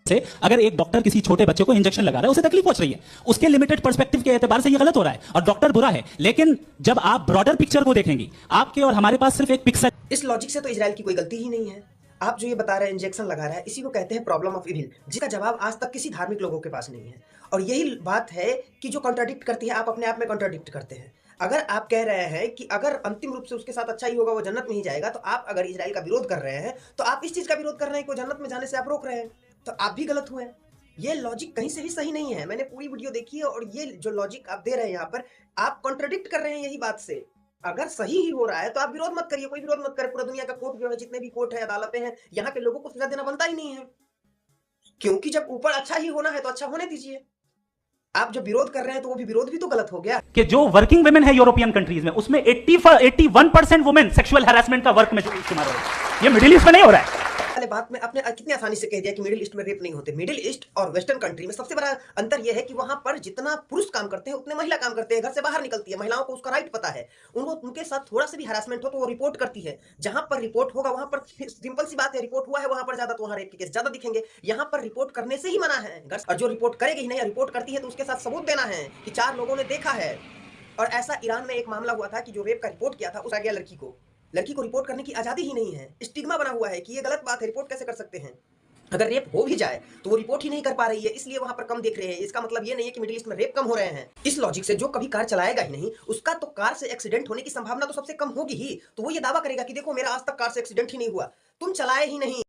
से अगर एक डॉक्टर किसी छोटे बच्चे को इंजेक्शन लगा रहा है, उसे तकलीफ पहुंच रही है, उसके लिमिटेड पर्सपेक्टिव के एतबार से ये गलत हो रहा है और डॉक्टर बुरा है। लेकिन जब आप ब्रॉडर पिक्चर को देखेंगी, आपके और हमारे पास सिर्फ एक पिक्सल। इस लॉजिक से तो इजराइल की कोई गलती ही नहीं है। आप जो ये बता रहे हैं इंजेक्शन लगा रहा है, इसी को कहते हैं प्रॉब्लम ऑफ इविल, जिसका जवाब आज तक किसी धार्मिक लोगों के पास नहीं है। और यही बात है कि जो कॉन्ट्राडिक्ट करती है, आप अपने आप में कॉन्ट्राडिक्ट करते हैं। अगर आप कह रहे हैं कि अगर अंतिम रूप से उसके साथ अच्छा ही होगा, वो जन्नत में ही जाएगा, तो आप अगर इजराइल का विरोध कर रहे हैं, तो आप इस चीज का विरोध कर रहे हैं कि वो जन्नत में जाने से आप रोक रहे हैं, तो आप भी गलत हुए। ये लॉजिक कहीं से भी सही नहीं है। मैंने पूरी वीडियो देखी है और ये जो लॉजिक आप दे रहे हैं यहाँ पर, आप कॉन्ट्राडिक्ट कर रहे हैं यही बात से। अगर सही ही हो रहा है तो आप विरोध मत करिए, कोई विरोध मत करे। पूरा दुनिया का कोर्ट जो है, जितने भी कोर्ट है, अदालतें हैं, यहाँ के लोगों को सजा देना बनता ही नहीं है, क्योंकि जब ऊपर अच्छा ही होना है तो अच्छा होने दीजिए। आप जो विरोध कर रहे हैं तो वो भी विरोध भी तो गलत हो गया। कि जो वर्किंग वुमेन है यूरोपियन कंट्रीज में, उसमें 81% वुमेन सेक्सुअल हैरेसमेंट का वर्क में इस्तेमाल हो रहा है। ये मिडिल ईस्ट में नहीं हो रहा है। वाले बात में आपने कितनी आसानी से कह दिया कि मिडिल ईस्ट में रेप नहीं होते। मिडिल ईस्ट और वेस्टर्न कंट्री में सबसे बड़ा अंतर यह है कि वहां पर जितना पुरुष काम करते हैं उतने महिला काम करते हैं। घर से बाहर निकलती है, महिलाओं को उसका राइट पता है। उनके साथ थोड़ा सा भी हरासमेंट हो तो वो रिपोर्ट करती है। जहां पर रिपोर्ट होगा वहां पर सिंपल सी बात है, रिपोर्ट हुआ है वहां पर ज्यादा, तो वहां रेप के केस ज्यादा दिखेंगे। यहाँ पर रिपोर्ट करने से ही मना है। और जो रिपोर्ट करेगी ही नहीं, रिपोर्ट करती है तो उसके साथ सबूत देना है कि 4 लोगों ने देखा है। और ऐसा ईरान में एक मामला हुआ था कि जो रेप का रिपोर्ट किया था, उस आ गया लड़की को रिपोर्ट करने की आजादी ही नहीं है। स्टिग्मा बना हुआ है कि ये गलत बात है, रिपोर्ट कैसे कर सकते हैं। अगर रेप हो भी जाए तो वो रिपोर्ट ही नहीं कर पा रही है, इसलिए वहां पर कम देख रहे हैं। इसका मतलब ये नहीं है कि मिडिल ईस्ट में रेप कम हो रहे हैं। इस लॉजिक से जो कभी कार चलाएगा ही नहीं, उसका तो कार से एक्सीडेंट होने की संभावना तो सबसे कम होगी ही। तो वो ये दावा करेगा कि देखो मेरा आज तक कार से एक्सीडेंट ही नहीं हुआ, तुम चलाए ही नहीं।